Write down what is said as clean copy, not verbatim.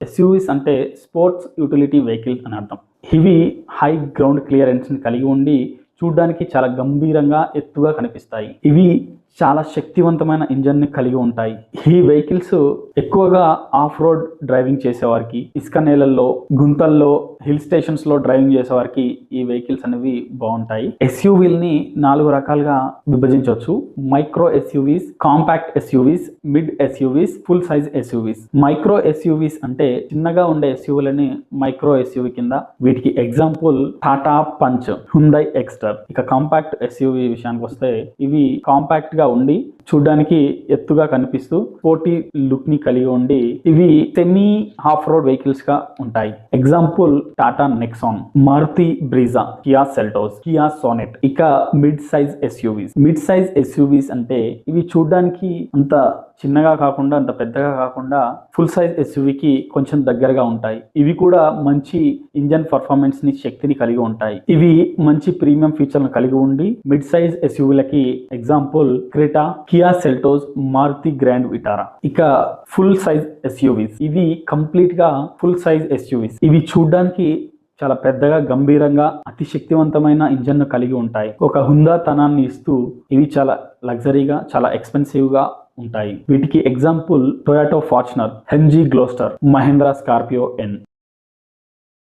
SUVs అంటే sports utility vehicle అని అర్థం. ఇవి హై గ్రౌండ్ క్లియరెన్స్ని కలిగి ఉండి చూడ్డానికి చాలా గంభీరంగా ఎత్తుగా కనిపిస్తాయి. ఇవి చాలా శక్తివంతమైన ఇంజన్ని కలిగి ఉంటాయి. ఈ వెహికల్స్ ఎక్కువగా ఆఫ్ రోడ్ డ్రైవింగ్ చేసేవారికి, ఇసుక నేలల్లో, గుంతల్లో, హిల్ స్టేషన్స్ లో డ్రైవింగ్ చేసేవారికి ఈ వెహికల్స్ అనేవి బాగుంటాయి. ఎస్యూవీల్ని 4 రకాలుగా విభజించవచ్చు. Micro SUVs, compact SUVs, mid SUVs, full size SUVs. Micro SUVs అంటే చిన్నగా ఉండే ఎస్యూవీలని మైక్రో ఎస్యూవీ కింద. వీటికి example Tata punch, Hyundai Exter. ఇక కాంపాక్ట్ ఎస్యూవీ విషయానికి వస్తే ఇవి కాంపాక్ట్ గా ఉండి చూడ్డానికి ఎత్తుగా కనిపిస్తూ స్పోర్టీ లుక్ ని కలిగి ఉండి ఇవి సెమీ హాఫ్ రోడ్ వెహికల్స్ గా ఉంటాయి. Example Tata Nexon, Maruti Brezza, Kia Seltos, Kia Sonet. ఇక mid size SUVs. Mid size SUVs అంటే ఇవి చూడ్డానికి అంత చిన్నగా కాకుండా అంత పెద్దగా కాకుండా ఫుల్ సైజ్ ఎస్యూవీకి కొంచెం దగ్గరగా ఉంటాయి. ఇవి కూడా మంచి ఇంజన్ పర్ఫార్మెన్స్ ని, శక్తిని కలిగి ఉంటాయి. ఇవి మంచి ప్రీమియం ఫీచర్లను కలిగి ఉండి మిడ్ సైజ్ ఎస్యూవీలకి example Creta, Kia Seltos, Maruti grand Vitara. ఇక ఫుల్ సైజ్ ఎస్యూవీస్. ఇవి కంప్లీట్ గా ఫుల్ సైజ్ ఎస్యూవీస్. ఇవి చూడ్డానికి చాలా పెద్దగా, గంభీరంగా, అతి శక్తివంతమైన ఇంజన్ ను కలిగి ఉంటాయి. ఒక హుందాతనాన్ని ఇస్తూ ఇవి చాలా లగ్జరీగా, చాలా ఎక్స్పెన్సివ్ గా ఉంటాయి. వీటికి example Toyota Fortuner, MG Gloster, Mahindra Scorpio ఎన్.